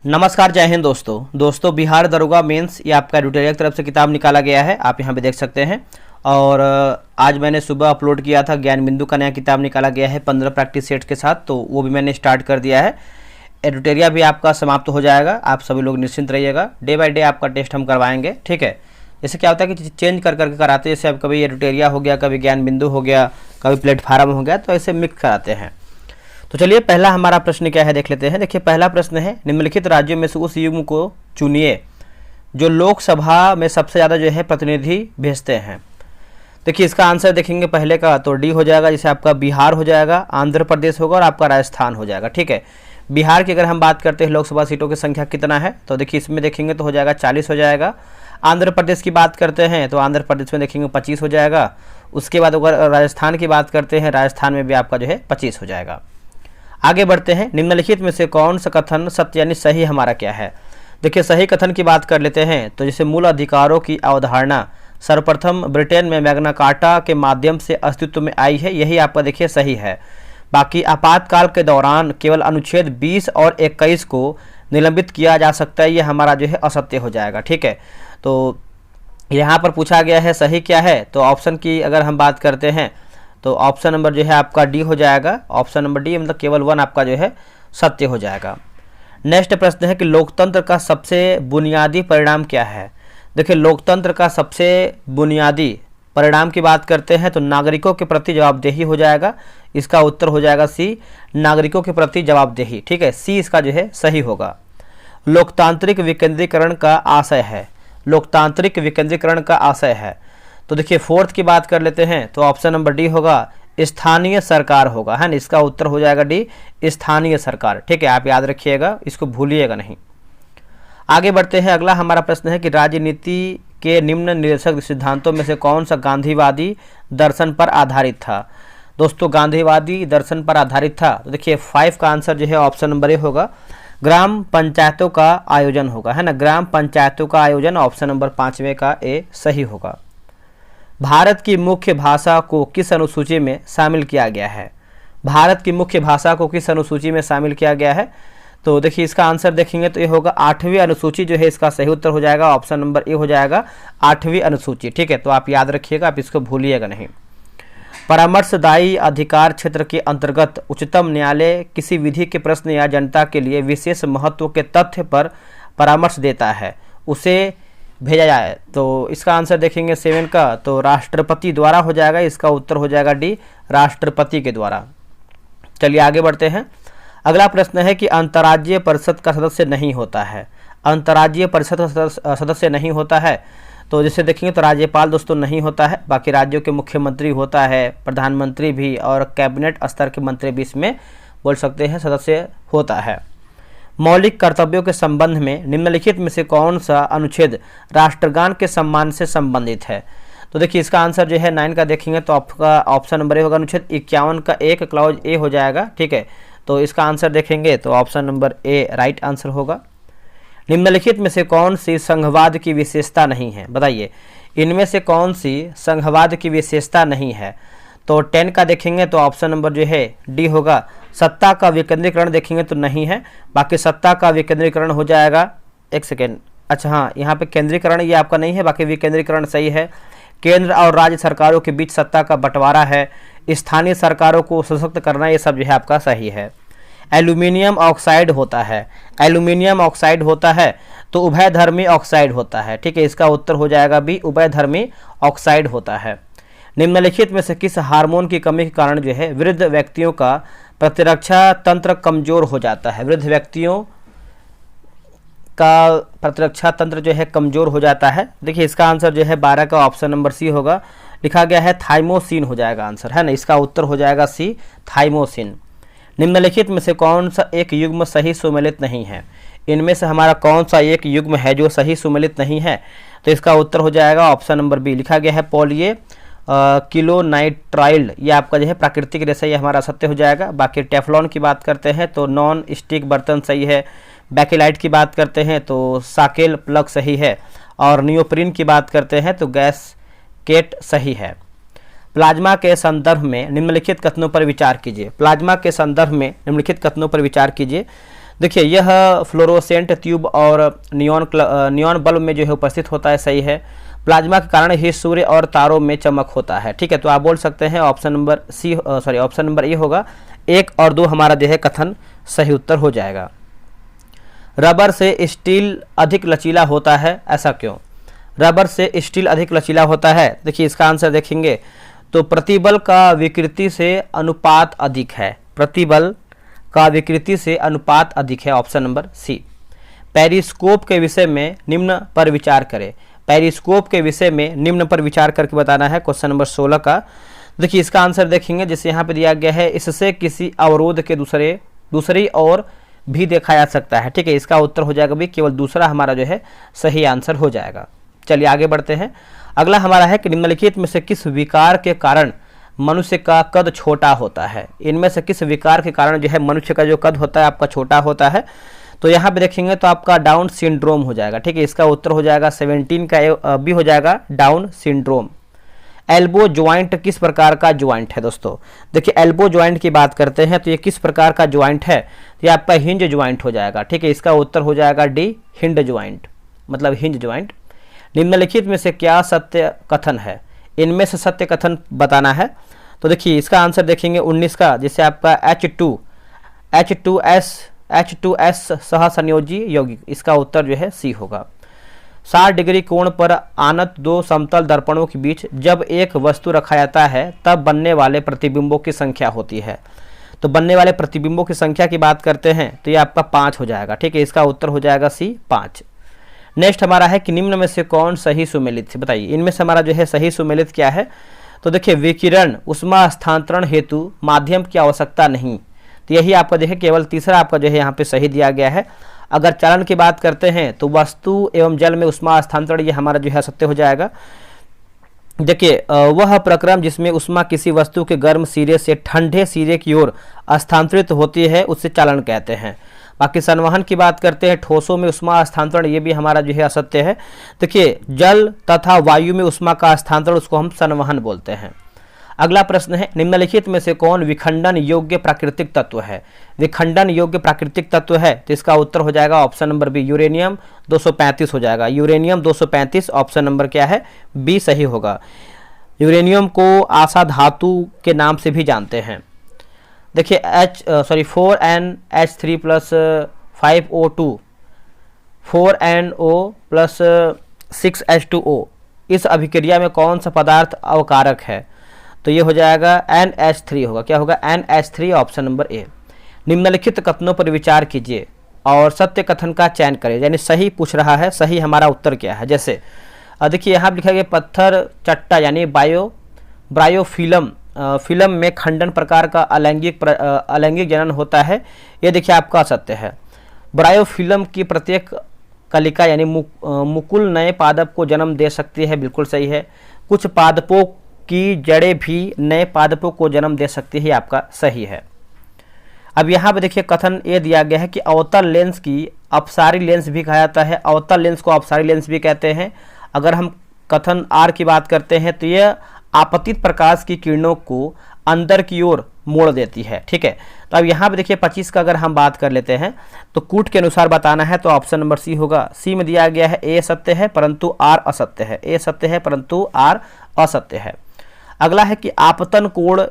नमस्कार, जय हिंद दोस्तों बिहार दरोगा मेंस ये आपका एडिटोरियल की तरफ से किताब निकाला गया है। आप यहाँ पे देख सकते हैं। और आज मैंने सुबह अपलोड किया था, ज्ञान बिंदु का नया किताब निकाला गया है 15 प्रैक्टिस सेट के साथ, तो वो भी मैंने स्टार्ट कर दिया है। एडिटोरियल भी आपका समाप्त हो जाएगा, आप सभी लोग निश्चिंत रहिएगा। डे बाय डे आपका टेस्ट हम करवाएंगे, ठीक है। जैसे क्या होता है कि चेंज कर करके कराते हैं, जैसे अब कभी एडिटोरियल हो गया, कभी ज्ञान बिंदु हो गया, कभी प्लेटफार्म हो गया, तो ऐसे मिक्स कराते हैं। तो चलिए पहला हमारा प्रश्न क्या है देख लेते हैं। देखिए पहला प्रश्न है, निम्नलिखित राज्यों में से उस युग्म को चुनिए जो लोकसभा में सबसे ज़्यादा जो है प्रतिनिधि भेजते हैं। देखिए इसका आंसर देखेंगे पहले का तो डी हो जाएगा, जैसे आपका बिहार हो जाएगा, आंध्र प्रदेश होगा और आपका राजस्थान हो जाएगा, ठीक है। बिहार की अगर हम बात करते हैं लोकसभा सीटों की संख्या कितना है, तो देखिए इसमें देखेंगे तो हो जाएगा 40 हो जाएगा। आंध्र प्रदेश की बात करते हैं तो आंध्र प्रदेश में देखेंगे 25 हो जाएगा। उसके बाद अगर राजस्थान की बात करते हैं, राजस्थान में भी आपका जो है 25 हो जाएगा। आगे बढ़ते हैं, निम्नलिखित में से कौन सा कथन सत्य यानी सही हमारा क्या है। देखिए सही कथन की बात कर लेते हैं तो जैसे मूल अधिकारों की अवधारणा सर्वप्रथम ब्रिटेन में मैग्ना कार्टा के माध्यम से अस्तित्व में आई है, यही आपका देखिए सही है। बाकी आपातकाल के दौरान केवल अनुच्छेद 20 और 21 को निलंबित किया जा सकता है, ये हमारा जो है असत्य हो जाएगा, ठीक है। तो यहाँ पर पूछा गया है सही क्या है, तो ऑप्शन की अगर हम बात करते हैं तो ऑप्शन नंबर जो है आपका डी हो जाएगा। ऑप्शन नंबर डी मतलब केवल 1 आपका जो है सत्य हो जाएगा। नेक्स्ट प्रश्न है कि लोकतंत्र का सबसे बुनियादी परिणाम क्या है। देखिए लोकतंत्र का सबसे बुनियादी परिणाम की बात करते हैं तो नागरिकों के प्रति जवाबदेही हो जाएगा। इसका उत्तर हो जाएगा सी, नागरिकों के प्रति जवाबदेही, ठीक है। सी इसका जो है सही होगा। लोकतांत्रिक विकेंद्रीकरण का आशय है, लोकतांत्रिक विकेंद्रीकरण का आशय है। तो देखिए फोर्थ की बात कर लेते हैं तो ऑप्शन नंबर डी होगा, स्थानीय सरकार होगा, है ना। इसका उत्तर हो जाएगा डी, स्थानीय सरकार, ठीक है। आप याद रखिएगा, इसको भूलिएगा नहीं। आगे बढ़ते हैं, अगला हमारा प्रश्न है कि राजनीति के निम्न निर्देशक सिद्धांतों में से कौन सा गांधीवादी दर्शन पर आधारित था। दोस्तों गांधीवादी दर्शन पर आधारित था तो देखिए 5 का आंसर जो है ऑप्शन नंबर ए होगा, ग्राम पंचायतों का आयोजन होगा, है ना। ग्राम पंचायतों का आयोजन ऑप्शन नंबर 5वें का ए सही होगा। भारत की मुख्य भाषा को किस अनुसूची में शामिल किया गया है। भारत की मुख्य भाषा को किस अनुसूची में शामिल किया गया है, तो देखिए इसका आंसर देखेंगे तो ये होगा 8वीं अनुसूची जो है, इसका सही उत्तर हो जाएगा ऑप्शन नंबर ए हो जाएगा 8वीं अनुसूची, ठीक है। तो आप याद रखिएगा, आप इसको भूलिएगा नहीं। परामर्शदायी अधिकार क्षेत्र के अंतर्गत उच्चतम न्यायालय किसी विधि के प्रश्न या जनता के लिए विशेष महत्व के तथ्य पर परामर्श देता है, उसे भेजा जाए। तो इसका आंसर देखेंगे 7 का तो राष्ट्रपति द्वारा हो जाएगा। इसका उत्तर हो जाएगा डी, राष्ट्रपति के द्वारा। चलिए आगे बढ़ते हैं। अगला प्रश्न है कि अंतर्राज्यीय परिषद का सदस्य नहीं होता है। अंतर्राज्यीय परिषद का सदस्य नहीं होता है तो जैसे देखेंगे तो राज्यपाल दोस्तों नहीं होता है, बाकी राज्यों के मुख्यमंत्री होता है, प्रधानमंत्री भी और कैबिनेट स्तर के मंत्री भी इसमें बोल सकते हैं सदस्य होता है। मौलिक कर्तव्यों के संबंध में निम्नलिखित में से कौन सा अनुच्छेद राष्ट्रगान के सम्मान से संबंधित है। तो देखिए इसका आंसर जो है 9 का देखेंगे तो आपका ऑप्शन नंबर ए होगा, अनुच्छेद 51 का 1 क्लॉज ए हो जाएगा, ठीक है। तो इसका आंसर देखेंगे तो option number A right answer होगा। निम्नलिखित में से कौन सी संघवाद की विशेषता नहीं है, बताइए इनमें से कौन सी संघवाद की विशेषता नहीं है। तो 10 का देखेंगे तो ऑप्शन नंबर जो है डी होगा, सत्ता का विकेंद्रीकरण देखेंगे तो नहीं है, बाकी सत्ता का विकेंद्रीकरण हो जाएगा। एक सेकेंड, अच्छा हाँ यहाँ पे केंद्रीकरण ये आपका नहीं है, बाकी विकेंद्रीकरण सही है। केंद्र और राज्य सरकारों के बीच सत्ता का बंटवारा है, स्थानीय सरकारों को सशक्त करना, ये सब जो है आपका सही है। एल्यूमिनियम ऑक्साइड होता है, एल्यूमिनियम ऑक्साइड होता है तो उभयधर्मी ऑक्साइड होता है, ठीक है। इसका उत्तर हो जाएगा बी, उभयधर्मी ऑक्साइड होता है। निम्नलिखित में से किस हार्मोन की कमी के कारण जो है वृद्ध व्यक्तियों का प्रतिरक्षा तंत्र कमजोर हो जाता है। वृद्ध व्यक्तियों का प्रतिरक्षा तंत्र जो है कमजोर हो जाता है। देखिए इसका आंसर जो है 12 का ऑप्शन नंबर सी होगा, लिखा गया है थाइमोसिन हो जाएगा आंसर, है ना। इसका उत्तर हो जाएगा सी, थाइमोसिन। निम्नलिखित में से कौन सा एक युग्म सही सुमेलित नहीं है। इनमें से हमारा कौन सा एक युग्म है जो सही सुमेलित नहीं है, तो इसका उत्तर हो जाएगा ऑप्शन नंबर बी, लिखा गया है पॉलिए किलोनाइट्राइल, ये आपका जो है प्राकृतिक रेशा, ये हमारा सत्य हो जाएगा। बाकी टेफ्लॉन की बात करते हैं तो नॉन स्टिक बर्तन सही है। बैकेलाइट की बात करते हैं तो साकेल प्लग सही है। और नियोप्रीन की बात करते हैं तो गैसकेट सही है। प्लाज्मा के संदर्भ में निम्नलिखित कथनों पर विचार कीजिए। प्लाज्मा के संदर्भ में निम्नलिखित कथनों पर विचार कीजिए। देखिए यह फ्लोरोसेंट ट्यूब और नियॉन बल्ब में जो है उपस्थित होता है, सही है। प्लाज्मा के कारण ही सूर्य और तारों में चमक होता है, ठीक है। तो आप बोल सकते हैं ऑप्शन नंबर ए होगा। 1 और 2 हमारा जो है कथन सही उत्तर हो जाएगा। रबर से स्टील अधिक लचीला होता है, ऐसा क्यों? रबर से स्टील अधिक लचीला होता है, देखिए इसका आंसर देखेंगे तो प्रतिबल का विकृति से अनुपात अधिक है। प्रतिबल का विकृति से अनुपात अधिक है, ऑप्शन नंबर सी। पेरिस्कोप के विषय में निम्न पर विचार करें। पेरिस्कोप के विषय में निम्न पर विचार करके बताना है, क्वेश्चन नंबर 16 का। देखिए इसका आंसर देखेंगे, जैसे यहाँ पे दिया गया है, इससे किसी अवरोध के दूसरी ओर भी देखा जा सकता है, ठीक है। इसका उत्तर हो जाएगा भी केवल दूसरा हमारा जो है सही आंसर हो जाएगा। चलिए आगे बढ़ते हैं। अगला हमारा है कि निम्नलिखित में से किस विकार के कारण मनुष्य का कद छोटा होता है? इनमें से किस विकार के कारण जो है मनुष्य का जो कद होता है आपका छोटा होता है? तो यहाँ पे देखेंगे तो आपका डाउन सिंड्रोम हो जाएगा, ठीक है। इसका उत्तर हो जाएगा 17 का बी हो जाएगा, डाउन सिंड्रोम। एल्बो ज्वाइंट किस प्रकार का ज्वाइंट है दोस्तों? देखिए एल्बो ज्वाइंट की बात करते हैं तो ये किस प्रकार का ज्वाइंट है? ये आपका हिंज ज्वाइंट हो जाएगा, ठीक है। इसका उत्तर हो जाएगा डी, हिंड ज्वाइंट, मतलब हिंज ज्वाइंट। निम्नलिखित में से क्या सत्य कथन है? इनमें से सत्य कथन बताना है। तो देखिए इसका आंसर देखेंगे 19 का, जिससे आपका H2S सहसंयोजी यौगिक, इसका उत्तर जो है सी होगा। 60 डिग्री कोण पर आनत 2 समतल दर्पणों के बीच जब एक वस्तु रखा जाता है तब बनने वाले प्रतिबिंबों की संख्या होती है। तो बनने वाले प्रतिबिंबों की संख्या की बात करते हैं तो ये आपका 5 हो जाएगा, ठीक है। इसका उत्तर हो जाएगा सी, 5। नेक्स्ट हमारा है कि निम्न में से कौन सही सुमेलित है? बताइए इनमें से हमारा जो है सही सुमेलित क्या है? तो देखिए विकिरण उष्मा स्थानांतरण हेतु माध्यम की आवश्यकता नहीं, तो यही आपका जो है केवल तीसरा आपका जो है यहाँ पे सही दिया गया है। अगर चालन की बात करते हैं तो वस्तु एवं जल में उष्मा स्थानांतरण, ये हमारा जो है सत्य हो जाएगा। देखिए वह प्रक्रम जिसमें उष्मा किसी वस्तु के गर्म सिरे से ठंडे सिरे की ओर स्थानांतरित होती है उसे चालन कहते हैं। बाकी संवहन की बात करते हैं, ठोसों में उष्मा स्थानांतरण, ये भी हमारा जो है असत्य है। देखिए जल तथा वायु में उष्मा का स्थानांतरण, उसको हम संवहन बोलते हैं। अगला प्रश्न है, निम्नलिखित में से कौन विखंडन योग्य प्राकृतिक तत्व है? विखंडन योग्य प्राकृतिक तत्व है तो इसका उत्तर हो जाएगा ऑप्शन नंबर बी, यूरेनियम 235 हो जाएगा। यूरेनियम 235 ऑप्शन नंबर क्या है? बी सही होगा। यूरेनियम को आशा धातु के नाम से भी जानते हैं। देखिए 4NH3 plus 5O2 4NO plus 6H2O, इस अभिक्रिया में कौन सा पदार्थ अवकारक है? तो ये हो जाएगा NH3 होगा। क्या होगा? NH3 option number A. निम्नलिखित कथनों पर विचार कीजिए और सत्य कथन का चयन करें, यानी सही पूछ रहा है, सही हमारा उत्तर क्या है। जैसे देखिए यहाँ लिखा गया पत्थर चट्टा यानी ब्रायोफिल्म फिल्म में खंडन प्रकार का अलैंगिक जनन होता है, ये देखिए आपका सत्य है। ब्रायोफिल्म की प्रत्येक कलिका यानी मुकुल नए पादप को जन्म दे सकती है, बिल्कुल सही है। कुछ पादपों की जड़ें भी नए पादपों को जन्म दे सकती है, आपका सही है। अब यहाँ पे देखिए कथन ये दिया गया है कि अवतल लेंस की अपसारी लेंस भी कहा जाता है, अवतल लेंस को अपसारी लेंस भी कहते हैं। अगर हम कथन आर की बात करते हैं तो यह आपतित प्रकाश की किरणों को अंदर की ओर मोड़ देती है, ठीक है। तो अब यहाँ पे देखिए 25 का अगर हम बात कर लेते हैं तो कूट के अनुसार बताना है तो ऑप्शन नंबर सी होगा। सी में दिया गया है ए सत्य है परंतु आर असत्य है, ए सत्य है परंतु आर असत्य है। अगला है कि आपतन कोण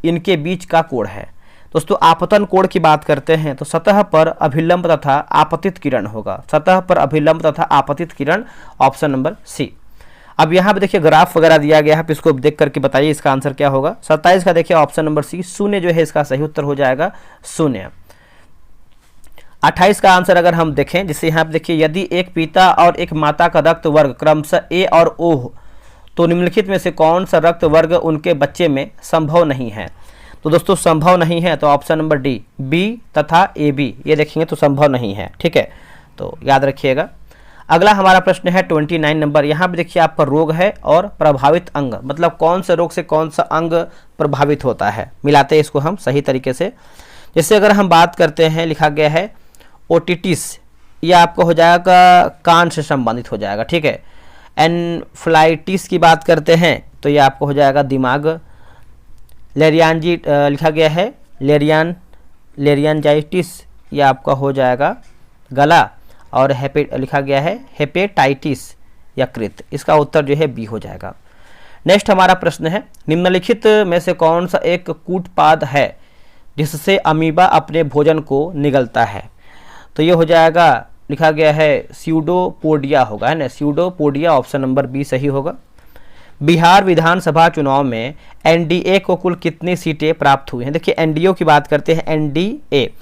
इनके बीच का कोण है। दोस्तों आपतन कोण की बात करते हैं तो सतह पर अभिलंब तथा आपतित किरण होगा, सतह पर अभिलंब तथा आपतित किरण, ऑप्शन नंबर सी। अब यहाँ पे देखिए ग्राफ वगैरह दिया गया है, इसको देख करके बताइए इसका आंसर क्या होगा। 27 का देखिए ऑप्शन नंबर सी, शून्य जो है इसका सही उत्तर हो जाएगा, शून्य। 28 का आंसर अगर हम देखें, जिससे यहाँ पे देखिए यदि एक पिता और एक माता का रक्त वर्ग क्रमशः ए और ओ हो तो निम्नलिखित में से कौन सा रक्त वर्ग उनके बच्चे में संभव नहीं है? तो दोस्तों संभव नहीं है तो ऑप्शन नंबर डी, बी तथा ए बी, ये देखेंगे तो संभव नहीं है, ठीक है, तो याद रखिएगा। अगला हमारा प्रश्न है 29 नंबर। यहाँ पे देखिए आपका रोग है और प्रभावित अंग, मतलब कौन से रोग से कौन सा अंग प्रभावित होता है, मिलाते हैं इसको हम सही तरीके से। जैसे अगर हम बात करते हैं, लिखा गया है ओटिटिस, यह आपको हो जाएगा कान से संबंधित हो जाएगा, ठीक है। एनफ्लाइटिस की बात करते हैं तो ये आपको हो जाएगा दिमाग। लेरियानजी लिखा गया है लेरियानजाइटिस, यह आपका हो जाएगा गला, और लिखा गया है हेपेटाइटिस यकृत। इसका उत्तर जो है बी हो जाएगा। नेक्स्ट हमारा प्रश्न है, निम्नलिखित में से कौन सा एक कूटपाद है जिससे अमीबा अपने भोजन को निगलता है? तो ये हो जाएगा, लिखा गया है स्यूडोपोडिया होगा, है ना, स्यूडोपोडिया। ऑप्शन नंबर बी सही होगा। बिहार विधानसभा चुनाव में एनडीए को कुल कितनी सीटें प्राप्त हुई हैं? देखिए एनडीए की बात करते हैं, एनडीए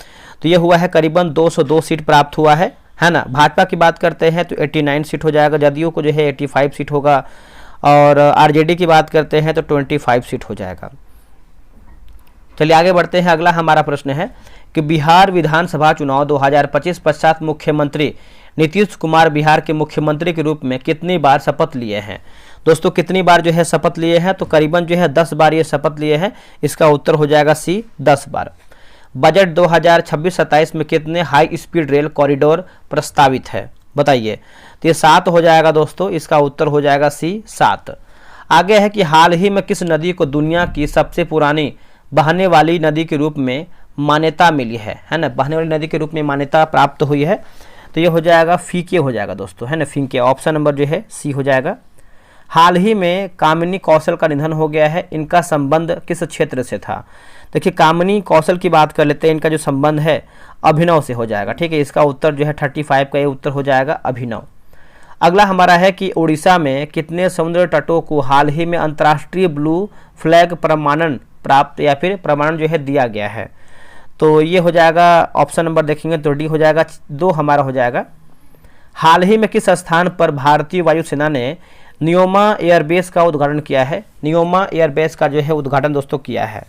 तो ये हुआ है करीबन 202 सीट प्राप्त हुआ है ना। भाजपा की बात करते हैं तो 89 सीट हो जाएगा, जदयू को जो है 85 सीट होगा, और आरजेडी की बात करते हैं तो 25 सीट हो जाएगा। चलिए आगे बढ़ते हैं। अगला हमारा प्रश्न है कि बिहार विधानसभा चुनाव 2025 पश्चात मुख्यमंत्री नीतीश कुमार बिहार के मुख्यमंत्री के रूप में कितनी बार शपथ लिए हैं? दोस्तों कितनी बार जो है शपथ लिए हैं? तो करीबन जो है 10 बार ये शपथ लिए हैं। इसका उत्तर हो जाएगा सी, 10 बार। बजट 2026-27 में कितने हाई स्पीड रेल कॉरिडोर प्रस्तावित है? बताइए। तो ये 7 हो जाएगा दोस्तों। इसका उत्तर हो जाएगा सी, 7। आगे है कि हाल ही में किस नदी को दुनिया की सबसे पुरानी बहने वाली नदी के रूप में मान्यता मिली है ना, बहने वाली नदी के रूप में मान्यता प्राप्त हुई है? तो ये हो जाएगा फीके हो जाएगा दोस्तों, है ना, फीके। ऑप्शन नंबर जो है सी हो जाएगा। हाल ही में कामिनी कौशल का निधन हो गया है, इनका संबंध किस क्षेत्र से था? देखिए कामिनी कौशल की बात कर लेते हैं, इनका जो संबंध है अभिनव से हो जाएगा, ठीक है। इसका उत्तर जो है 35 का ये उत्तर हो जाएगा, अभिनव। अगला हमारा है कि उड़ीसा में कितने समुद्र तटों को हाल ही में अंतर्राष्ट्रीय ब्लू फ्लैग प्रमाणन प्राप्त या फिर प्रमाणन जो है दिया गया है? तो ये हो जाएगा, ऑप्शन नंबर देखेंगे तो डी हो जाएगा, 2 हमारा हो जाएगा। हाल ही में किस स्थान पर भारतीय वायुसेना ने नियोमा एयरबेस का उद्घाटन किया है? नियोमा एयरबेस का जो है उद्घाटन दोस्तों किया है?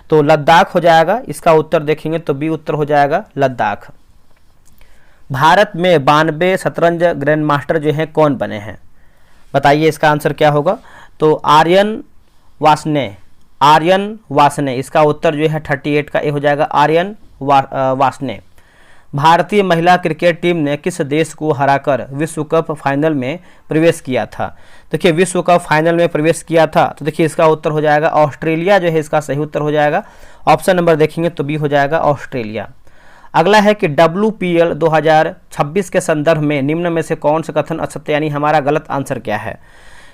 तो लद्दाख हो जाएगा। इसका उत्तर देखेंगे तो बी उत्तर हो जाएगा, लद्दाख। भारत में 92 शतरंज ग्रैंड मास्टर जो है कौन बने हैं? बताइए इसका आंसर क्या होगा? तो आर्यन वासने। इसका उत्तर जो है 38 का ए हो जाएगा, आर्यन वासने। भारतीय महिला क्रिकेट टीम ने किस देश को हराकर विश्व कप फाइनल में प्रवेश किया था? देखिए विश्व कप फाइनल में प्रवेश किया था, तो देखिए इसका उत्तर हो जाएगा ऑस्ट्रेलिया जो है इसका सही उत्तर हो जाएगा। ऑप्शन नंबर देखेंगे तो बी हो जाएगा, ऑस्ट्रेलिया। अगला है कि WPL 2026 के संदर्भ में निम्न में से कौन सा कथन असत्य यानी हमारा गलत आंसर क्या है?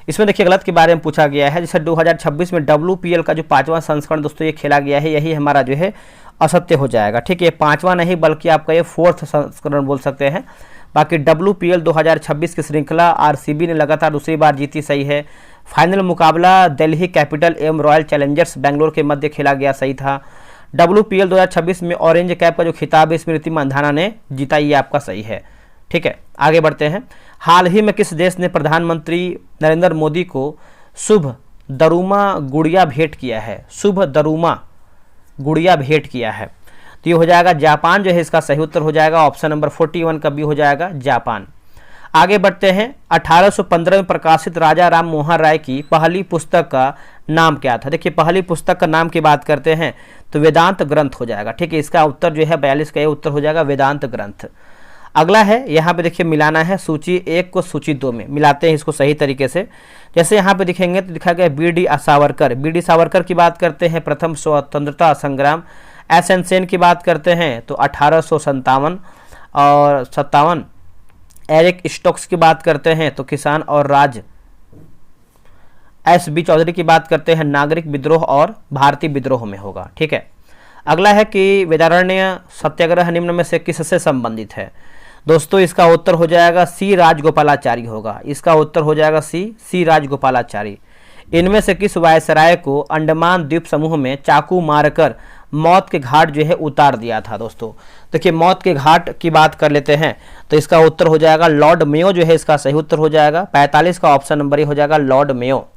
इसमें देखिए गलत के बारे में पूछा गया है। जैसे 2026 में WPL का जो 5वां संस्करण दोस्तों ये खेला गया है, यही हमारा जो है असत्य हो जाएगा, ठीक है। 5वां नहीं बल्कि आपका ये 4th संस्करण बोल सकते हैं। बाकी WPL 2026 की श्रृंखला RCB ने लगातार दूसरी बार जीती, सही है। फाइनल मुकाबला दिल्ली कैपिटल एवं रॉयल चैलेंजर्स बेंगलोर के मध्य खेला गया, सही था। WPL 2026 में ऑरेंज कैप का जो खिताब स्मृति मंधाना ने जीता, ये आपका सही है, ठीक है। आगे बढ़ते हैं। हाल ही में किस देश ने प्रधानमंत्री नरेंद्र मोदी को शुभ दरुमा गुड़िया भेंट किया है? शुभ दरुमा गुड़िया भेंट किया है? तो ये हो जाएगा जापान जो है इसका सही उत्तर हो जाएगा। ऑप्शन नंबर 41 का भी हो जाएगा, जापान। आगे बढ़ते हैं। 1815 में प्रकाशित राजा राम मोहन राय की पहली पुस्तक का नाम क्या था? देखिए पहली पुस्तक का नाम की बात करते हैं तो वेदांत ग्रंथ हो जाएगा, ठीक है। इसका उत्तर जो है 42 का ये उत्तर हो जाएगा, वेदांत ग्रंथ। अगला है, यहाँ पे देखिए मिलाना है सूची 1 को सूची 2 में, मिलाते हैं इसको सही तरीके से। जैसे यहाँ पे दिखेंगे तो लिखा गया BD सावरकर। BD सावरकर की बात करते हैं प्रथम स्वतंत्रता संग्राम। SN सेन की बात करते हैं तो 1857 और 57। एरिक स्टोक्स की बात करते हैं तो किसान और राज। SB चौधरी की बात करते हैं नागरिक विद्रोह और भारतीय विद्रोह में होगा, ठीक है। अगला है कि वेदारण्य सत्याग्रह निम्न में से किससे संबंधित है? दोस्तों इसका उत्तर हो जाएगा सी, राजगोपालाचारी होगा। इसका उत्तर हो जाएगा सी राजगोपालाचारी। इनमें से किस वायसराय को अंडमान द्वीप समूह में चाकू मारकर मौत के घाट जो है उतार दिया था? दोस्तों देखिए मौत के घाट की बात कर लेते हैं तो इसका उत्तर हो जाएगा लॉर्ड मेयो जो है इसका सही उत्तर हो जाएगा। 45 का ऑप्शन नंबर ही हो जाएगा, लॉर्ड मेयो।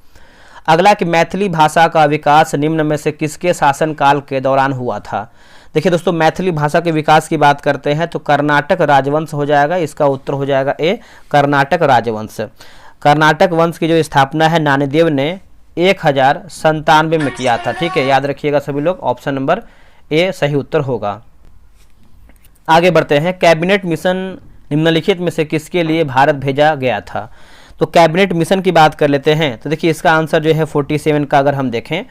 अगला कि मैथिली भाषा का विकास निम्न में से किसके शासनकाल के दौरान हुआ था? देखिए दोस्तों मैथिली भाषा के विकास की बात करते हैं तो कर्नाटक राजवंश हो जाएगा। इसका उत्तर हो जाएगा ए, कर्नाटक राजवंश। कर्नाटक वंश की जो स्थापना है नानीदेव ने 1097 में किया था, ठीक है, याद रखिएगा सभी लोग। ऑप्शन नंबर ए सही उत्तर होगा। आगे बढ़ते हैं। कैबिनेट मिशन निम्नलिखित में से किसके लिए भारत भेजा गया था? तो कैबिनेट मिशन की बात कर लेते हैं तो देखिए इसका आंसर जो है 47 का अगर हम देखें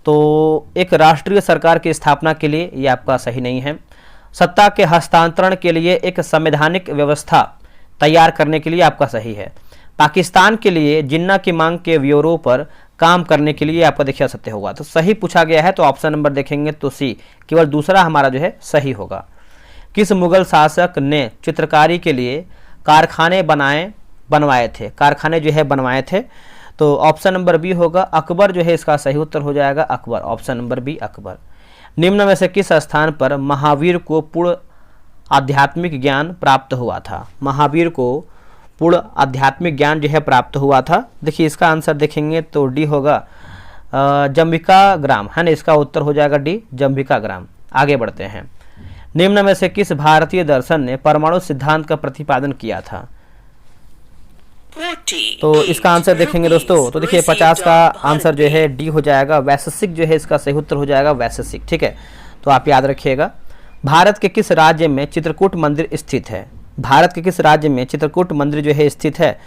तो एक राष्ट्रीय सरकार की स्थापना के लिए, ये आपका सही नहीं है। सत्ता के हस्तांतरण के लिए एक संवैधानिक व्यवस्था तैयार करने के लिए आपका सही है। पाकिस्तान के लिए जिन्ना की मांग के ब्यूरो पर काम करने के लिए आपका देखिए सत्य होगा। तो सही पूछा गया है तो ऑप्शन नंबर देखेंगे तो सी, केवल दूसरा हमारा जो है सही होगा। किस मुगल शासक ने चित्रकारी के लिए कारखाने बनवाए थे, कारखाने जो है बनवाए थे? तो ऑप्शन नंबर बी होगा, अकबर जो है इसका सही उत्तर हो जाएगा Akbar, option number B Akbar. निम्न में से किस स्थान पर महावीर को पूर्ण आध्यात्मिक ज्ञान प्राप्त हुआ था? महावीर को पूर्ण आध्यात्मिक ज्ञान जो है प्राप्त हुआ था। देखिए इसका आंसर देखेंगे तो डी होगा, जंबिका ग्राम है ना, इसका उत्तर हो जाएगा डी, जंबिका ग्राम। आगे बढ़ते हैं। निम्न में से किस भारतीय दर्शन ने परमाणु सिद्धांत का प्रतिपादन किया था? तो इसका आंसर देखेंगे दोस्तों तो देखिए 50 का आंसर जो है डी हो जाएगा, वैशेषिक जो है इसका सही उत्तर हो जाएगा वैशेषिक। ठीक है, तो आप याद रखिएगा। भारत के किस राज्य में चित्रकूट मंदिर स्थित है? भारत के किस राज्य में चित्रकूट मंदिर जो है स्थित है?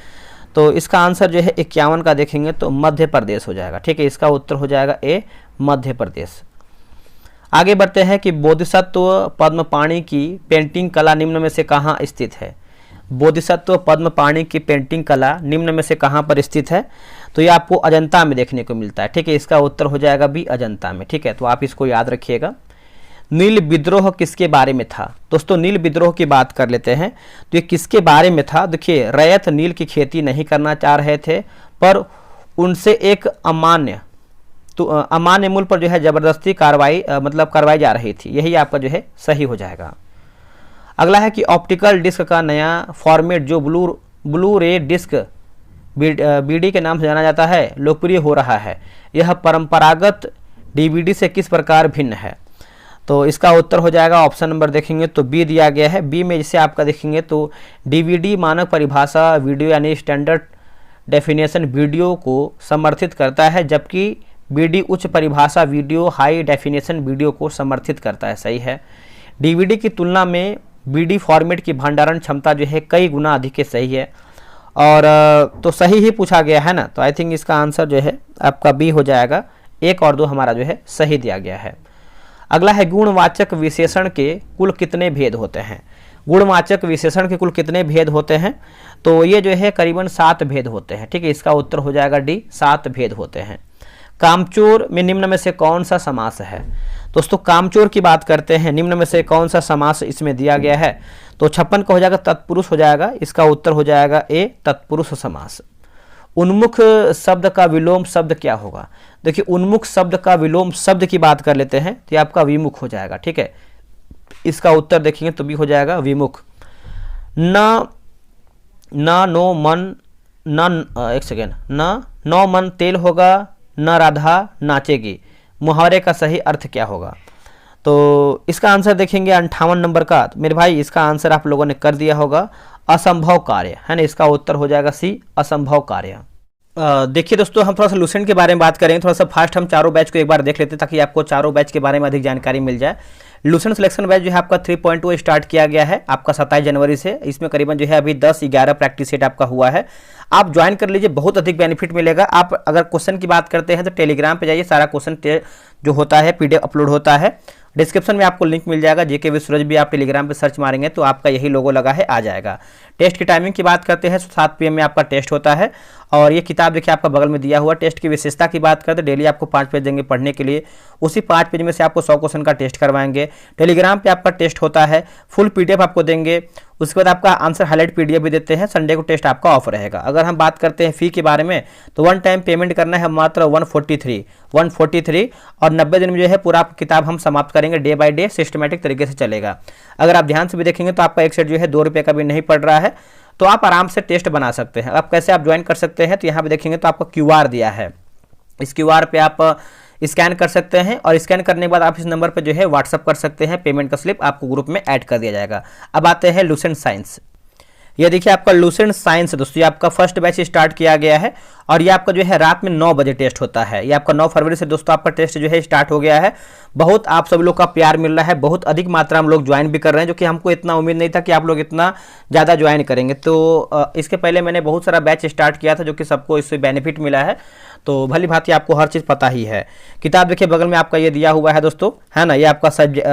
तो इसका आंसर जो है 51 का देखेंगे तो मध्य प्रदेश हो जाएगा। ठीक है, इसका उत्तर हो जाएगा ए, मध्य प्रदेश। आगे बढ़ते हैं कि बोधिसत्व पद्मपाणि की पेंटिंग कला निम्न में से कहाँ स्थित है? बोधिसत्व पद्मपाणि की पेंटिंग कला निम्न में से कहाँ पर स्थित है? तो ये आपको अजंता में देखने को मिलता है। ठीक है, इसका उत्तर हो जाएगा भी अजंता में। ठीक है, तो आप इसको याद रखिएगा। नील विद्रोह किसके बारे में था? दोस्तों नील विद्रोह की बात कर लेते हैं तो ये किसके बारे में था? देखिए रैयत नील की खेती नहीं करना चाह रहे थे, पर उनसे एक अमान्य मूल्य पर जो है जबरदस्ती करवाई जा रही थी। यही आपका जो है सही हो जाएगा। अगला है कि ऑप्टिकल डिस्क का नया फॉर्मेट जो ब्लू रे डिस्क बीडी के नाम से जाना जाता है लोकप्रिय हो रहा है, यह परंपरागत डीवीडी से किस प्रकार भिन्न है? तो इसका उत्तर हो जाएगा ऑप्शन नंबर देखेंगे तो बी दिया गया है। बी में जिसे आपका देखेंगे तो डीवीडी मानक परिभाषा वीडियो यानी स्टैंडर्ड डेफिनेशन वीडियो को समर्थित करता है, जबकि बीडी उच्च परिभाषा वीडियो हाई डेफिनेशन वीडियो को समर्थित करता है। सही है। डीवीडी की तुलना में बीडी फॉर्मेट की भंडारण क्षमता जो है कई गुना अधिक है। सही है, और तो सही ही पूछा गया है ना, तो आई थिंक इसका आंसर जो है आपका बी हो जाएगा। 1 और 2 हमारा जो है सही दिया गया है। अगला है गुणवाचक विशेषण के कुल कितने भेद होते हैं? गुणवाचक विशेषण के कुल कितने भेद होते हैं? तो ये जो है करीबन 7 भेद होते हैं। ठीक है, इसका उत्तर हो जाएगा डी, 7 भेद होते हैं। कामचोर में निम्न में से कौन सा समास है? दोस्तों कामचोर की बात करते हैं, निम्न में से कौन सा समास इसमें दिया गया है? तो 56 का हो जाएगा तत्पुरुष हो जाएगा, इसका उत्तर हो जाएगा ए, तत्पुरुष समास। उन्मुख शब्द का विलोम शब्द क्या होगा? देखिए उन्मुख शब्द का विलोम शब्द की बात कर लेते हैं तो ये आपका विमुख हो जाएगा। ठीक है, इसका उत्तर देखेंगे तो भी हो जाएगा विमुख। नो मन नौ मन तेल होगा, न राधा नाचेगी, मुहावरे का सही अर्थ क्या होगा? तो इसका आंसर देखेंगे 58 नंबर का। तो मेरे भाई इसका आंसर आप लोगों ने कर दिया होगा, असंभव कार्य है ना, इसका उत्तर हो जाएगा सी, असंभव कार्य। देखिए दोस्तों हम थोड़ा सा लुसेंट के बारे में बात करेंगे। थोड़ा सा फास्ट हम चारों बैच को एक बार देख लेते हैं ताकि आपको चारों बैच के बारे में अधिक जानकारी मिल जाए। लुसेंट सिलेक्शन बैच जो है आपका 3.2 स्टार्ट किया गया है आपका 27 जनवरी से। इसमें करीबन जो है अभी 10-11 प्रैक्टिस सेट आपका हुआ है। आप ज्वाइन कर लीजिए, बहुत अधिक बेनिफिट मिलेगा। आप अगर क्वेश्चन की बात करते हैं तो टेलीग्राम पे जाइए, सारा क्वेश्चन जो होता है पीडीएफ अपलोड होता है। डिस्क्रिप्शन में आपको लिंक मिल जाएगा, जेके विद सूरज भी आप टेलीग्राम पे सर्च मारेंगे तो आपका यही लोगो लगा है आ जाएगा। टेस्ट की टाइमिंग की बात करते हैं 7 PM में आपका टेस्ट होता है। और ये किताब देखिए आपका बगल में दिया हुआ। टेस्ट की विशेषता की बात करते हैं, डेली आपको 5 पेज देंगे पढ़ने के लिए, उसी 5 पेज में से आपको 100 क्वेश्चन का टेस्ट करवाएंगे। टेलीग्राम पे आपका टेस्ट होता है, फुल पीडीएफ आपको देंगे, उसके बाद आपका आंसर हाईलाइट पीडीएफ भी देते हैं। संडे को टेस्ट आपका ऑफ रहेगा। अगर हम बात करते हैं फी के बारे में तो 1 टाइम पेमेंट करना है मात्र 143 और 90 दिन में जो है पूरा किताब हम समाप्त करेंगे। डे बाय डे सिस्टमेटिक तरीके से चलेगा। अगर आप ध्यान से भी देखेंगे तो आपका एक सेट जो है 2 रुपये का भी नहीं पड़ रहा है, तो आप आराम से टेस्ट बना सकते हैं। आप कैसे आप ज्वाइन कर सकते हैं तो यहाँ पे देखेंगे तो आपको QR दिया है, इस QR पे आप स्कैन कर सकते हैं और स्कैन करने के बाद आप इस नंबर पे जो है व्हाट्सअप कर सकते हैं। पेमेंट का स्लिप आपको ग्रुप में ऐड कर दिया जाएगा। अब आते हैं लुसेंट साइंस। ये देखिए आपका लूसेंट साइंस है दोस्तों, ये आपका फर्स्ट बैच स्टार्ट किया गया है और ये आपका जो है रात में 9 बजे टेस्ट होता है। ये आपका 9 फरवरी से दोस्तों आपका टेस्ट जो है स्टार्ट हो गया है। बहुत आप सब लोग का प्यार मिल रहा है, बहुत अधिक मात्रा में लोग ज्वाइन भी कर रहे हैं, जो कि हमको इतना उम्मीद नहीं था कि आप लोग इतना ज़्यादा ज्वाइन करेंगे। तो इसके पहले मैंने बहुत सारा बैच स्टार्ट किया था जो कि सबको इससे बेनिफिट मिला है, तो भली भांति आपको हर चीज़ पता ही है। किताब देखिए बगल में आपका ये दिया हुआ है दोस्तों, है ना, ये आपका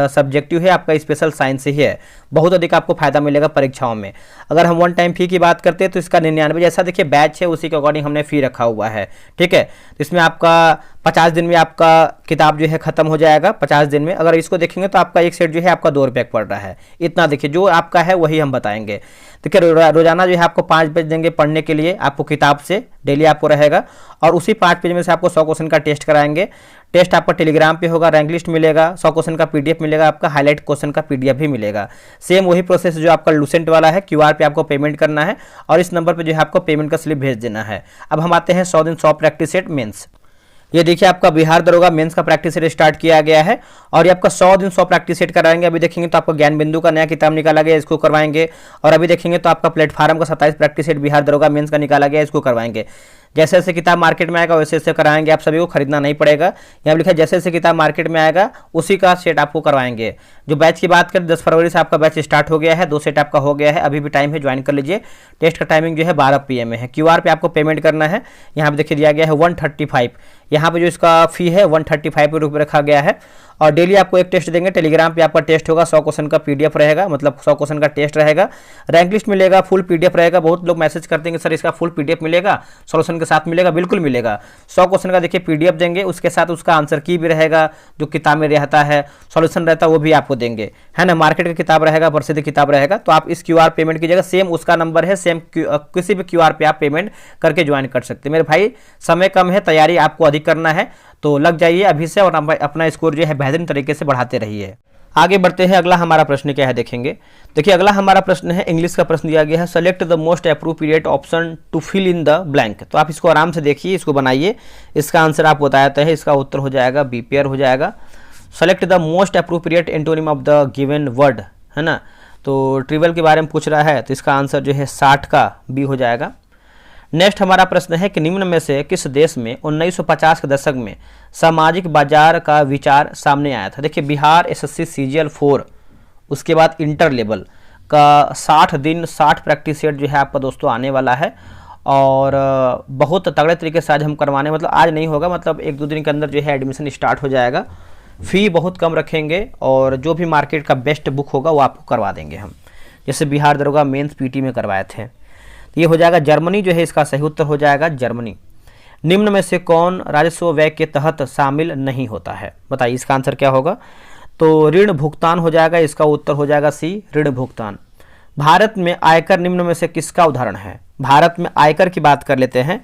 सब्जेक्टिव है, आपका स्पेशल साइंस ही है। बहुत अधिक आपको फायदा मिलेगा परीक्षाओं में। अगर हम वन टाइम फी की बात करते हैं तो इसका 99 जैसा देखिए बैच है, उसी के अकॉर्डिंग हमने फी रखा हुआ है, ठीक है। तो इसमें आपका 50 दिन में आपका किताब जो है खत्म हो जाएगा 50 दिन में। अगर इसको देखेंगे तो आपका एक सेट जो है आपका 2 रुपये पड़ रहा है। इतना देखिए जो आपका है वही हम बताएंगे। देखिए रोजाना जो है आपको 5 पेज देंगे पढ़ने के लिए, आपको किताब से डेली आपको रहेगा, और उसी 5 पेज में से आपको 100 क्वेश्चन का टेस्ट कराएंगे। टेस्ट आपका टेलीग्राम पे होगा, रैंक लिस्ट मिलेगा, 100 क्वेश्चन का पीडीएफ मिलेगा, आपका हाईलाइट क्वेश्चन का पीडीएफ भी मिलेगा। सेम वही प्रोसेस जो आपका लूसेंट वाला है, क्यूआर पे आपको पेमेंट करना है और इस नंबर पे जो है आपको पेमेंट का स्लिप भेज देना है। अब हम आते हैं 100 दिन 100 प्रैक्टिस सेट मेंस। ये देखिए आपका बिहार दरोगा मेंस का प्रैक्टिस सेट स्टार्ट किया गया है और ये आपका 100 दिन 100 प्रैक्टिस सेट कराएंगे। अभी देखेंगे तो आपका ज्ञान बिंदु का नया किताब निकाला गया, इसको करवाएंगे। और अभी देखेंगे तो आपका प्लेटफॉर्म का 27 प्रैक्टिस सेट बिहार दरोगा मेंस का निकाला गया, इसको करवाएंगे। जैसे जैसे किताब मार्केट में आएगा वैसे वैसे कराएंगे, आप सभी को खरीदना नहीं पड़ेगा। यहाँ लिखा है जैसे जैसे किताब मार्केट में आएगा उसी का सेट आपको करवाएंगे। जो बैच की बात करें 10 फरवरी से आपका बैच स्टार्ट हो गया है, 2 सेट आपका हो गया है, अभी भी टाइम है, ज्वाइन कर लीजिए। टेस्ट का टाइमिंग जो है 12 PM में है। क्यूआर पे आपको पेमेंट करना है, यहाँ पे देखिए दिया गया है 135। यहाँ पे जो इसका फी है 135 रुपये रखा गया है और डेली आपको एक टेस्ट देंगे। टेलीग्राम पे आपका टेस्ट होगा, 100 क्वेश्चन का पीडीएफ रहेगा, मतलब 100 क्वेश्चन का टेस्ट रहेगा, रैंक लिस्ट मिलेगा, फुल पीडीएफ रहेगा। बहुत लोग मैसेज करते हैं कि सर इसका फुल पीडीएफ मिलेगा, सॉल्यूशन के साथ मिलेगा, बिल्कुल मिलेगा। 100 क्वेश्चन का देखिए पीडीएफ देंगे, उसके साथ उसका आंसर की भी रहेगा, जो किताब में रहता है, सॉल्यूशन रहता है वो भी आपको देंगे, है ना। मार्केट का किताब रहेगा, प्रसिद्ध किताब रहेगा। तो आप इस क्यूआर पेमेंट कीजिएगा, सेम उसका नंबर है, सेम किसी भी क्यूआर पे आप पेमेंट करके ज्वाइन कर सकते हैं। मेरे भाई समय कम है, तैयारी आपको अधिक करना है, तो लग जाइए अभी से और अपना स्कोर जो है बेहतरीन तरीके से बढ़ाते रहिए। आगे बढ़ते हैं, अगला हमारा प्रश्न क्या है देखेंगे। देखिए अगला हमारा प्रश्न है, इंग्लिश का प्रश्न दिया गया है, select the most appropriate option to fill in the blank. तो आप इसको आराम से देखिए, इसको बनाइए, इसका आंसर आप बताते हैं। इसका उत्तर हो जाएगा बी पेयर हो जाएगा। Select the most appropriate antonym of the given word, है ना। तो ट्रिवल के बारे में पूछ रहा है, तो इसका आंसर जो है 60 का बी हो जाएगा। नेक्स्ट हमारा प्रश्न है कि निम्न में से किस देश में 1950 के दशक में सामाजिक बाजार का विचार सामने आया था। देखिए बिहार एसएससी सीजीएल 4, उसके बाद इंटर लेवल का 60 दिन 60 प्रैक्टिस सेट जो है आपका दोस्तों आने वाला है और बहुत तगड़े तरीके से आज हम करवाने, मतलब आज नहीं होगा, मतलब 1-2 दिन के अंदर जो है एडमिशन स्टार्ट हो जाएगा। फ़ी बहुत कम रखेंगे और जो भी मार्केट का बेस्ट बुक होगा वो आपको करवा देंगे हम, जैसे बिहार दरोगा मेंस पीटी में करवाए थे। तो ये हो जाएगा जर्मनी जो है, इसका सही उत्तर हो जाएगा जर्मनी। निम्न में से कौन राजस्व व्यय के तहत शामिल नहीं होता है, बताइए इसका आंसर क्या होगा। तो ऋण भुगतान हो जाएगा, इसका उत्तर हो जाएगा सी, ऋण भुगतान। भारत में आयकर निम्न में से किसका उदाहरण है। भारत में आयकर की बात कर लेते हैं,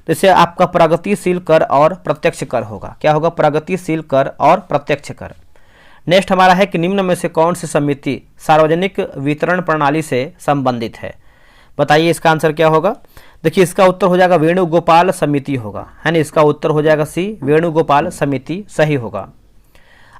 तो इसे आपका प्रगतिशील कर और प्रत्यक्ष कर होगा। क्या होगा, प्रगतिशील कर और प्रत्यक्ष कर। नेक्स्ट हमारा है कि निम्न में से कौन सी समिति सार्वजनिक वितरण प्रणाली से संबंधित है, बताइए इसका आंसर क्या होगा। देखिए इसका उत्तर हो जाएगा वेणुगोपाल समिति होगा, है ना। इसका उत्तर हो जाएगा सी, वेणुगोपाल समिति सही होगा।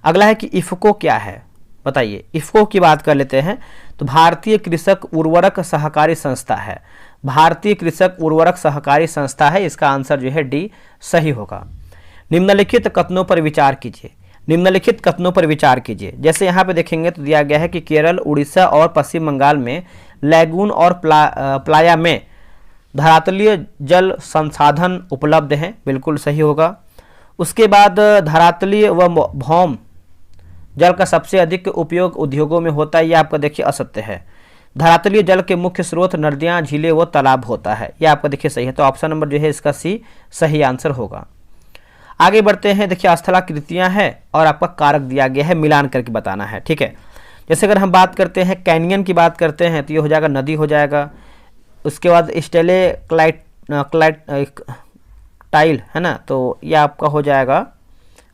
अगला है कि इफको क्या है, बताइए। इफको की बात कर लेते हैं, तो भारतीय कृषक उर्वरक सहकारी संस्था है, भारतीय कृषक उर्वरक सहकारी संस्था है। इसका आंसर जो है डी सही होगा। निम्नलिखित कथनों पर विचार कीजिए, निम्नलिखित कथनों पर विचार कीजिए। जैसे यहाँ पे देखेंगे तो दिया गया है कि केरल, उड़ीसा और पश्चिम बंगाल में लैगून और प्लाया में धरातलीय जल संसाधन उपलब्ध हैं, बिल्कुल सही होगा। उसके बाद धरातलीय व भौम जल का सबसे अधिक उपयोग उद्योगों में होता है, यह आपका देखिए असत्य है। धरातलीय जल के मुख्य स्रोत नदियाँ, झीलें व तालाब होता है, यह आपका देखिए सही है। तो ऑप्शन नंबर जो है इसका सी सही आंसर होगा। आगे बढ़ते हैं, देखिए स्थलाकृतियाँ हैं और आपका कारक दिया गया है, मिलान करके बताना है, ठीक है। जैसे अगर हम बात करते हैं कैनियन की बात करते हैं तो ये हो जाएगा नदी हो जाएगा। उसके बाद टाइल, है ना, तो ये आपका हो जाएगा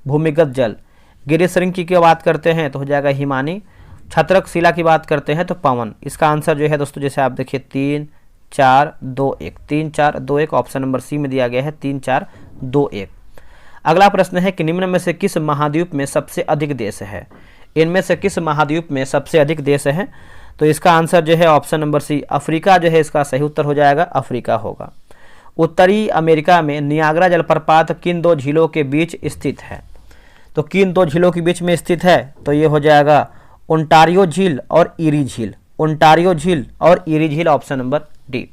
भूमिगत जल। गिरिशृंग की बात करते हैं तो हो जाएगा हिमानी। छत्रक शिला की बात करते हैं तो पवन। इसका आंसर जो है दोस्तों, जैसे आप देखिए 3, 4, 2, 1, 3, 4, 2, 1, ऑप्शन नंबर सी में दिया गया है 3, 4, 2, 1। अगला प्रश्न है कि निम्न में से किस महाद्वीप में सबसे अधिक देश है। इनमें से किस महाद्वीप में सबसे अधिक देश है, तो इसका आंसर जो है ऑप्शन नंबर सी अफ्रीका जो है इसका सही उत्तर हो जाएगा, अफ्रीका होगा। उत्तरी अमेरिका में नियाग्रा जलप्रपात किन दो झीलों के बीच स्थित है? तो किन दो झीलों के बीच में स्थित है? तो ये हो जाएगा ओंटारियो झील और ईरी झील, ओंटारियो झील और ईरी झील, ऑप्शन नंबर डी।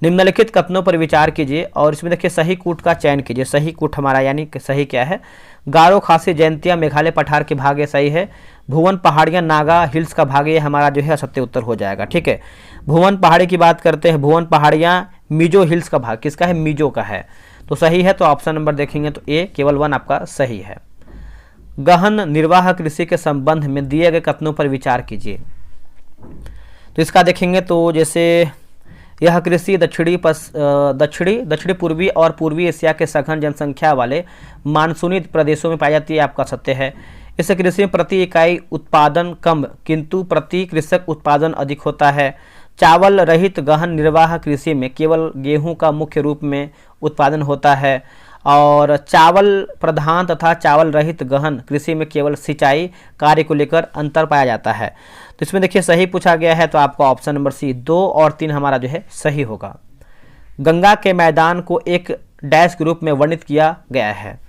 निम्नलिखित कथनों पर विचार कीजिए और इसमें देखिए सही कूट का चयन कीजिए। सही कूट हमारा यानी कि सही क्या है? गारो खासी जयंतिया मेघालय पठार के भाग, ये सही है। भुवन पहाड़ियाँ नागा हिल्स का भाग, ये हमारा जो है सत्य उत्तर हो जाएगा, ठीक है। भुवन पहाड़ी की बात करते हैं, भुवन पहाड़ियाँ मिजो हिल्स का भाग किसका है? मिजो का है, तो सही है। तो ऑप्शन नंबर देखेंगे तो ए केवल 1 आपका सही है। गहन निर्वाह कृषि के संबंध में दिए गए कथनों पर विचार कीजिए। तो इसका देखेंगे तो जैसे यह कृषि दक्षिणी पूर्वी और पूर्वी एशिया के सघन जनसंख्या वाले मानसूनी प्रदेशों में पाई जाती है, आपका सत्य है। इस कृषि में प्रति इकाई उत्पादन कम किंतु प्रति कृषक उत्पादन अधिक होता है। चावल रहित गहन निर्वाह कृषि में केवल गेहूं का मुख्य रूप में उत्पादन होता है और चावल प्रधान तथा चावल रहित गहन कृषि में केवल सिंचाई कार्य को लेकर अंतर पाया जाता है। तो इसमें देखिए सही पूछा गया है, तो आपका ऑप्शन नंबर सी 2 और 3 हमारा जो है सही होगा। गंगा के मैदान को एक डैश के रूप में वर्णित किया गया है,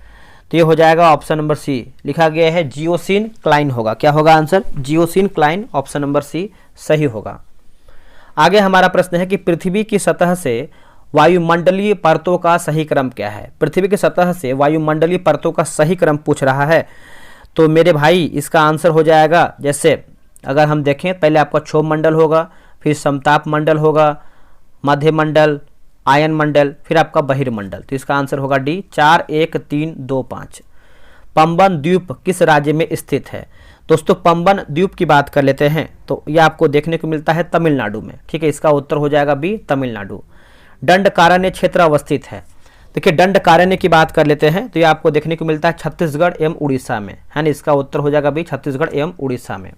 तो ये हो जाएगा ऑप्शन नंबर सी, लिखा गया है जियोसिन क्लाइन होगा। क्या होगा answer? Geosyncline, option number C सही होगा। आगे हमारा प्रश्न है कि पृथ्वी की सतह से वायुमंडलीय परतों का सही क्रम क्या है? पृथ्वी की सतह से वायुमंडलीय परतों का सही क्रम पूछ रहा है, तो मेरे भाई इसका आंसर हो जाएगा, जैसे अगर हम देखें पहले आपका क्षोभ मंडल होगा, फिर समताप मंडल होगा, मध्य मंडल, आयन मंडल, फिर आपका बहिर्मंडल। तो इसका आंसर होगा डी 4 1 3 2 5। पंबन द्वीप किस राज्य में स्थित है? दोस्तों पंबन द्वीप की बात कर लेते हैं तो यह आपको देखने को मिलता है तमिलनाडु में, ठीक है। इसका उत्तर हो जाएगा बी तमिलनाडु। दंडकारण्य क्षेत्र अवस्थित है, देखिए दंडकारण्य की बात कर लेते हैं तो ये आपको देखने को मिलता है छत्तीसगढ़ एवं उड़ीसा में, है ना। इसका उत्तर हो जाएगा बी छत्तीसगढ़ एवं उड़ीसा में।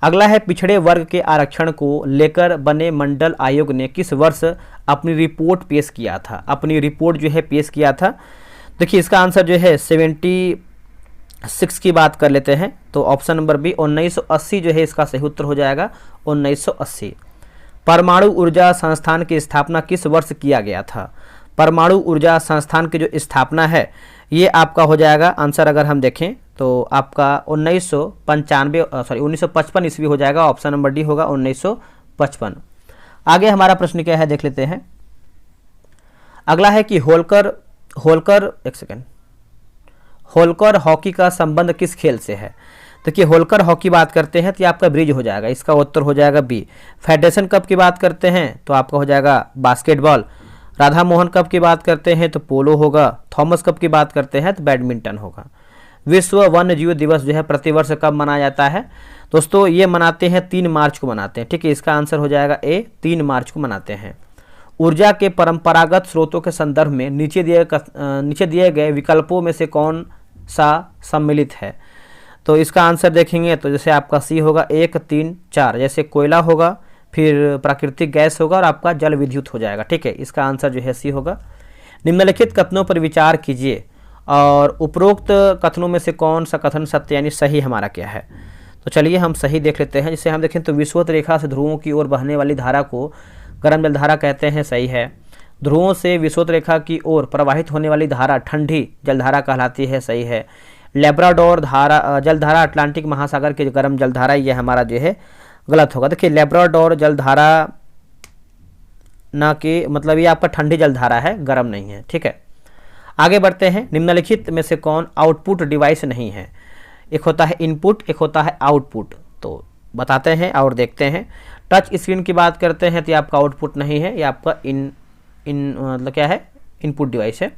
अगला है पिछड़े वर्ग के आरक्षण को लेकर बने मंडल आयोग ने किस वर्ष अपनी रिपोर्ट पेश किया था? अपनी रिपोर्ट जो है पेश किया था, देखिए इसका आंसर जो है 76 की बात कर लेते हैं तो ऑप्शन नंबर बी 1980 जो है इसका सही उत्तर हो जाएगा 1980। परमाणु ऊर्जा संस्थान की स्थापना किस वर्ष किया गया था? परमाणु ऊर्जा संस्थान की जो स्थापना है ये आपका हो जाएगा आंसर, अगर हम देखें तो आपका 1955 ईस्वी हो जाएगा, ऑप्शन नंबर डी होगा 1955। आगे हमारा प्रश्न क्या है देख लेते हैं। अगला है कि होलकर हॉकी का संबंध किस खेल से है? देखिए होलकर हॉकी बात करते हैं तो ये आपका ब्रिज हो जाएगा, इसका उत्तर हो जाएगा बी। फेडरेशन कप की बात करते हैं तो आपका हो जाएगा बास्केटबॉल। राधा मोहन कप की बात करते हैं तो पोलो होगा। थॉमस कप की बात करते हैं तो बैडमिंटन होगा। विश्व वन्य जीव दिवस जो है प्रतिवर्ष कब मनाया जाता है? दोस्तों ये मनाते हैं 3 मार्च को मनाते हैं, ठीक है। इसका आंसर हो जाएगा ए 3 मार्च को मनाते हैं। ऊर्जा के परंपरागत स्रोतों के संदर्भ में नीचे दिए गए विकल्पों में से कौन सा सम्मिलित है? तो इसका आंसर देखेंगे तो जैसे आपका सी होगा 1 3 4, जैसे कोयला होगा, फिर प्राकृतिक गैस होगा और आपका जल विद्युत हो जाएगा, ठीक है। इसका आंसर जो है सी होगा। निम्नलिखित कथनों पर विचार कीजिए और उपरोक्त कथनों में से कौन सा कथन सत्य यानी सही हमारा क्या है? तो चलिए हम सही देख लेते हैं। जिसे हम देखें तो विषुवत रेखा से ध्रुवों की ओर बहने वाली धारा को गर्म जलधारा कहते हैं, सही है। ध्रुवों से विषुवत रेखा की ओर प्रवाहित होने वाली धारा ठंडी जलधारा कहलाती है, सही है। लेब्राडोर जलधारा अटलांटिक महासागर की गर्म जलधारा, ये हमारा जो है गलत होगा। देखिए लेब्राडोर जलधारा ना कि मतलब ये आपका ठंडी जलधारा है, गर्म नहीं है, ठीक है। आगे बढ़ते हैं। निम्नलिखित में से कौन आउटपुट डिवाइस नहीं है? एक होता है इनपुट, एक होता है आउटपुट, तो बताते हैं और देखते हैं। टच स्क्रीन की बात करते हैं तो ये आपका आउटपुट नहीं है, ये आपका मतलब क्या है, इनपुट डिवाइस है।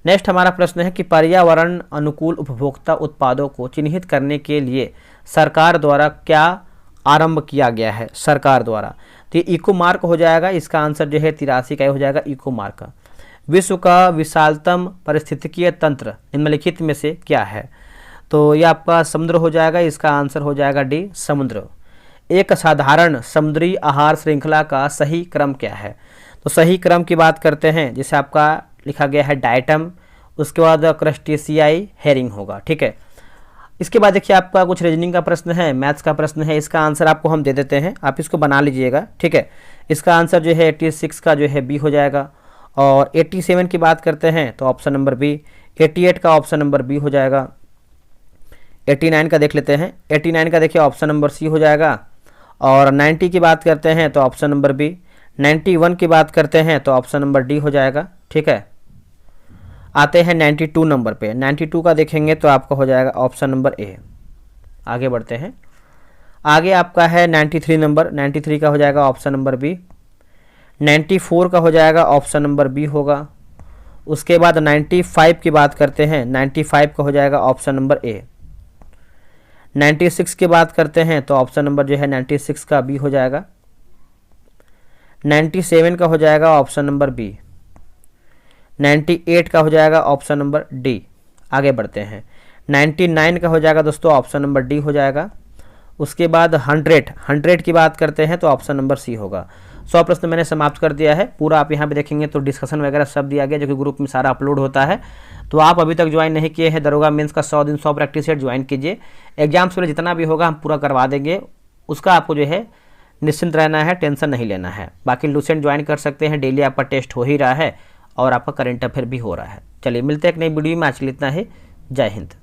नेक्स्ट हमारा प्रश्न है कि पर्यावरण अनुकूल उपभोक्ता उत्पादों को चिन्हित करने के लिए सरकार द्वारा क्या आरंभ किया गया है? सरकार द्वारा तो ये इको मार्क हो जाएगा। इसका आंसर जो है 83 का हो जाएगा, इको मार्क। विश्व का विशालतम पारिस्थितिकीय तंत्र निम्नलिखित में से क्या है? तो ये आपका समुद्र हो जाएगा, इसका आंसर हो जाएगा डी समुद्र। एक साधारण समुद्री आहार श्रृंखला का सही क्रम क्या है? तो सही क्रम की बात करते हैं, जैसे आपका लिखा गया है डायटम, उसके बाद क्रस्टेशियाई हेरिंग होगा, ठीक है। इसके बाद देखिए आपका कुछ रीजनिंग का प्रश्न है, मैथ्स का प्रश्न है, इसका आंसर आपको हम दे देते हैं, आप इसको बना लीजिएगा, ठीक है। इसका आंसर जो है 86 का जो है बी हो जाएगा। और 87 की बात करते हैं तो ऑप्शन नंबर बी। 88 का ऑप्शन नंबर बी हो जाएगा। 89 का देख लेते हैं, 89 का देखिए ऑप्शन नंबर सी हो जाएगा। और 90 की बात करते हैं तो ऑप्शन नंबर बी। 91 की बात करते हैं तो ऑप्शन नंबर डी हो जाएगा, ठीक है। आते हैं 92 नंबर पे, 92 का देखेंगे तो आपका हो जाएगा ऑप्शन नंबर ए। आगे बढ़ते हैं, आगे आपका है 93 नंबर, 93 का हो जाएगा ऑप्शन नंबर बी। 94 का हो जाएगा ऑप्शन नंबर बी होगा। उसके बाद 95 की बात करते हैं, 95 का हो जाएगा ऑप्शन नंबर ए। 96 की बात करते हैं तो ऑप्शन नंबर जो है 96 का बी हो जाएगा। 97 का हो जाएगा ऑप्शन नंबर बी। 98 का हो जाएगा ऑप्शन नंबर डी। आगे बढ़ते हैं, 99 का हो जाएगा दोस्तों ऑप्शन नंबर डी हो जाएगा। उसके बाद 100 की बात करते हैं तो ऑप्शन नंबर सी होगा। 100 प्रश्न मैंने समाप्त कर दिया है पूरा। आप यहाँ पे देखेंगे तो डिस्कशन वगैरह सब दिया गया, जो कि ग्रुप में सारा अपलोड होता है। तो आप अभी तक ज्वाइन नहीं किए हैं दरोगा मेंस का 100 दिन 100 प्रैक्टिस सेट, ज्वाइन कीजिए। एग्जाम से पहले जितना भी होगा हम पूरा करवा देंगे, उसका आपको जो है निश्चिंत रहना है, टेंशन नहीं लेना है। बाकी लूसेंट ज्वाइन कर सकते हैं, डेली आपका टेस्ट हो ही रहा है और आपका करंट अफेयर भी हो रहा है। चलिए मिलते हैं एक नई वीडियो में, आज के लिए इतना ही। जय हिंद।